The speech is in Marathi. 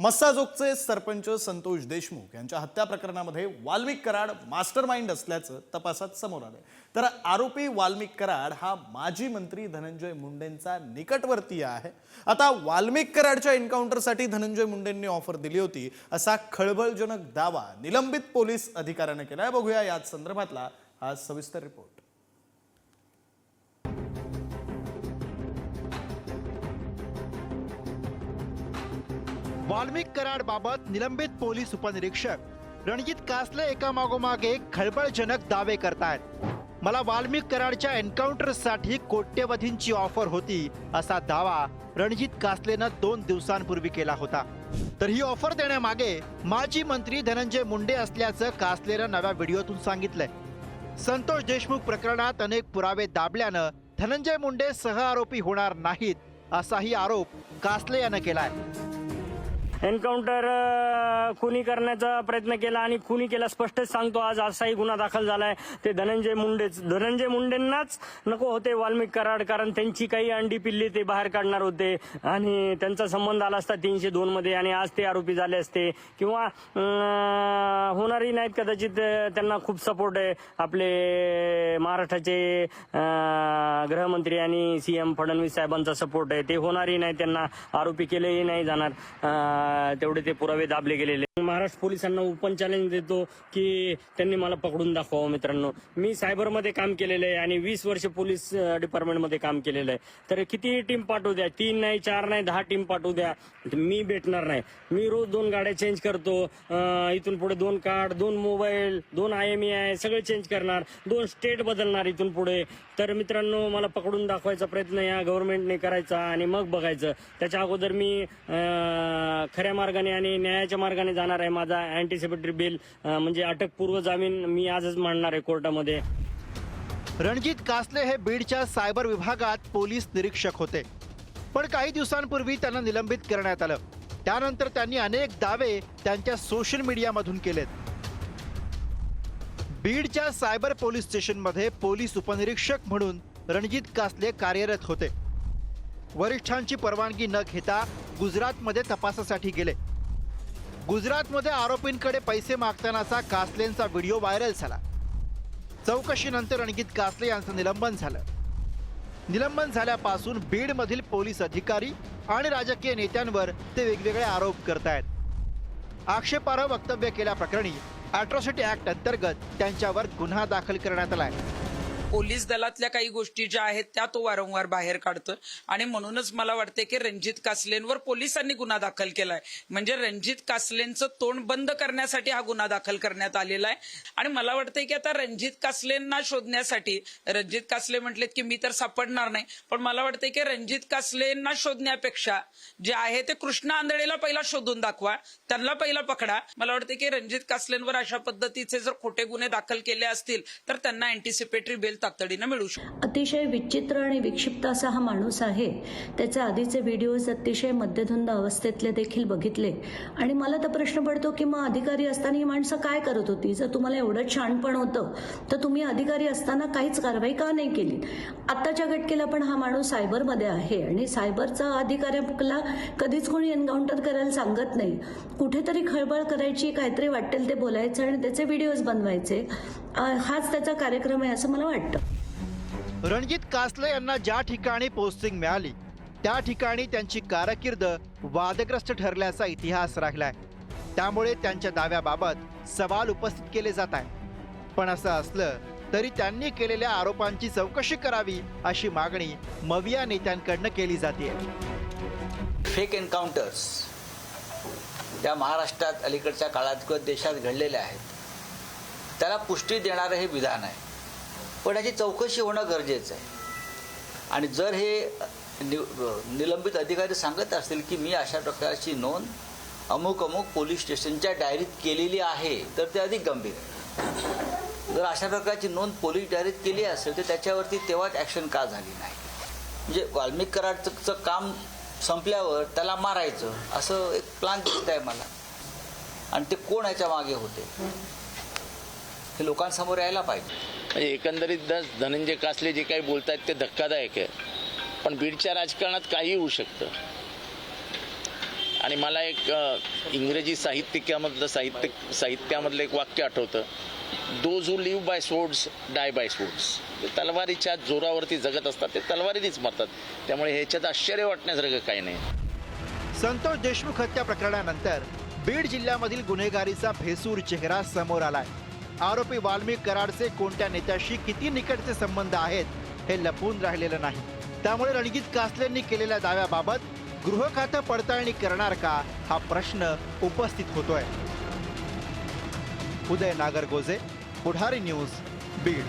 मस्साजोगचे सरपंच संतोष देशमुख यांच्या हत्या प्रकरणामध्ये वाल्मिक कराड मास्टरमाइंड असल्याचं तपासात समोर आलंय। तर आरोपी वाल्मिक कराड हा माजी मंत्री धनंजय मुंडेंचा निकटवर्तीय आहे। आता वाल्मिक कराडच्या एन्काउंटरसाठी धनंजय मुंडेंनी ऑफर दिली होती असा खळबळजनक दावा निलंबित पोलीस अधिकाऱ्याने केलाय। बघूया याच संदर्भातला हा सविस्तर रिपोर्ट। वाल्मिक कराड बाबत निलंबित पोलीस उपनिरीक्षक रणजित कासले एकामागोमाग एक खळबळजनक दावे करतायत। मला वाल्मिक कराडच्या एन्काउंटरसाठी कोट्यवधींची ऑफर होती असा दावा रणजित कासलेनं 2 दिवसांपूर्वी केला होता। तर ही ऑफर देण्यामागे माजी मंत्री धनंजय मुंडे असल्याचं कासलेनं नव्या व्हिडिओतून सांगितलंय। संतोष देशमुख प्रकरणात अनेक पुरावे दाबल्यानं धनंजय मुंडे सहआरोपी होणार नाहीत असाही आरोप कासले यानं केलाय। एन्काउंटर खुनी करण्याचा प्रयत्न केला आणि खुनी केला स्पष्टच सांगतो। आज असाही गुन्हा दाखल झालाय ते धनंजय मुंडेंनाच नको होते वाल्मिक कराड, कारण त्यांची काही अंडी पिल्ली ते बाहेर काढणार होते आणि त्यांचा संबंध आला असता 302 मध्ये आणि आज ते आरोपी झाले असते किंवा होणारही नाहीत कदाचित। त्यांना खूप सपोर्ट आहे आपले महाराष्ट्राचे गृहमंत्री आणि सीएम फडणवीस साहेबांचा सपोर्ट आहे। ते होणारही नाही, त्यांना आरोपी केलेही नाही जाणार। तेवढे ते पुरावे दाबले गेलेले। महाराष्ट्र पोलिसांना ओपन चॅलेंज देतो की त्यांनी मला पकडून दाखवावं। मित्रांनो, मी सायबरमध्ये काम केलेलं आहे आणि 20 वर्ष पोलीस डिपार्टमेंटमध्ये काम केलेलं आहे। तर कितीही टीम पाठवू द्या, 3 नाही 4 नाही 10 टीम पाठवू द्या, मी भेटणार नाही। मी रोज 2 गाड्या चेंज करतो, इथून पुढे 2 कार्ड, 2 मोबाईल, 2 IMEI सगळे चेंज करणार, 2 स्टेट बदलणार इथून पुढे। तर मित्रांनो, मला पकडून दाखवायचा प्रयत्न या गव्हर्नमेंटने करायचा आणि मग बघायचं। त्याच्या अगोदर मी खऱ्या मार्गाने आणि न्यायाच्या मार्गाने जाणार आहे। माझा अँटिसिपेटरी बेल म्हणजे अटकपूर्व जामीन मी आजच मांडणार आहे कोर्टामध्ये। रणजित कासले हे बीडच्या सायबर विभागात पोलीस निरीक्षक होते, पण काही दिवसांपूर्वी त्यांना निलंबित करण्यात आलं। त्यानंतर त्यांनी अनेक दावे त्यांच्या सोशल मीडियामधून केलेत। बीडच्या सायबर पोलीस स्टेशनमध्ये पोलीस उपनिरीक्षक म्हणून रणजित कासले कार्यरत होते। वरिष्ठांची परवानगी न घेता गुजरातमध्ये तपासासाठी गेले। गुजरातमध्ये आरोपींकडे पैसे मागतानाचा कासलेंचा व्हिडिओ व्हायरल झाला। चौकशीनंतर रणजित कासले यांचं निलंबन झालं। निलंबन झाल्यापासून बीडमधील पोलीस अधिकारी आणि राजकीय नेत्यांवर ते वेगवेगळे आरोप करतायत। आक्षेपार्ह वक्तव्य केल्याप्रकरणी अॅट्रॉसिटी ऍक्ट अंतर्गत त्यांच्यावर गुन्हा दाखल करण्यात आलाय। पोलीस दलातल्या काही गोष्टी ज्या आहेत त्या तो वारंवार बाहेर काढतो आणि म्हणूनच मला वाटते की रणजित कासलेंवर पोलिसांनी गुन्हा दाखल केलाय। म्हणजे रणजित कासलेंचं तोंड बंद करण्यासाठी हा गुन्हा दाखल करण्यात आलेला आहे। आणि मला वाटतंय की आता रणजित कासलेंना शोधण्यासाठी, रणजित कासले म्हटलेत की मी तर सापडणार नाही, पण मला वाटतंय की रणजित कासलेंना शोधण्यापेक्षा जे आहे ते कृष्णा आंधळेला पहिला शोधून दाखवा, त्यांना पहिला पकडा। मला वाटतं की रणजित कासलेंवर अशा पद्धतीचे जर खोटे गुन्हे दाखल केले असतील तर त्यांना अँटिसिपेटरी बेल तातडीने मिळू शकतो। अतिशय विचित्र आणि विक्षिप्त असा हा माणूस आहे। त्याचे आधीचे व्हिडिओज अतिशय मध्यधुंद अवस्थेतले देखील बघितले आणि मला तर प्रश्न पडतो की मग अधिकारी असताना ही माणसं काय करत होती? जर तुम्हाला एवढं छानपण होतं तर तुम्ही अधिकारी असताना काहीच कारवाई का नाही केली? आत्ताच्या घटकेला पण हा माणूस सायबरमध्ये आहे आणि सायबरचा अधिकाऱ्याला कधीच कोणी एन्काउंटर करायला सांगत नाही। कुठेतरी खळबळ करायची, काहीतरी वाटेल ते बोलायचं आणि त्याचे व्हिडिओज बनवायचे, हाच त्याचा कार्यक्रम आहे असं मला वाटतं। रणजित कासले यांना ज्या ठिकाणी पोस्टिंग मिळाली त्या ठिकाणी त्यांची कारकीर्द वादग्रस्त ठरल्याचा इतिहास राहिलाय। त्यामुळे त्यांच्या दाव्याबाबत सवाल उपस्थित केले जात आहेत। पण असं असलं तरी त्यांनी केलेल्या आरोपांची चौकशी करावी अशी मागणी मविया नेत्यांकडनं केली जाते। फेक एन्काउंटर्स त्या महाराष्ट्रात अलीकडच्या काळात किंवा देशात घडलेल्या आहेत, त्याला पुष्टी देणारं हे विधान आहे, पण याची चौकशी होणं गरजेचं आहे। आणि जर हे निलंबित अधिकारी सांगत असतील की मी अशा प्रकारची नोंद अमुक अमुक पोलीस स्टेशनच्या डायरीत केलेली आहे, तर ते अधिक गंभीर आहे। जर अशा प्रकारची नोंद पोलीस डायरीत केली असेल तर त्याच्यावरती तेव्हाच ॲक्शन का झाली नाही? म्हणजे वाल्मिक कराडचं काम संपल्यावर त्याला मारायचं असं एक प्लान दिसत आहे मला, आणि ते कोण याच्या मागे होते हे लोकांसमोर यायला पाहिजे। एकंदरीत धनंजय कासले जे काही बोलतात ते धक्कादायक आहे, पण बीडच्या राजकारणात काही होऊ शकतं। आणि मला एक इंग्रजी साहित्यामधलं एक वाक्य आठवतं, those who live by swords die by swords. तलवारीच्या जोरावरती जगत असतात ते तलवारीनेच मरतात. त्यामुळे ह्याच्यात आश्चर्य वाटण्यासारखं काही नाही. संतोष देशमुख हत्या प्रकरणानंतर बीड जिल्ह्यामधील गुन्हेगारीचा भेसूर चेहरा समोर आलाय. आरोपी वाल्मिक कराडचे कोणत्या नेत्याशी किती निकटचे संबंध आहेत हे लपून राहिलेलं नाही. त्यामुळे रणजित कासलेंनी केलेल्या दाव्याबाबत गृह खातं पडताळणी करणार का हा प्रश्न उपस्थित होतोय. उदय नागरगोजे, पुढारी न्यूज, बीड.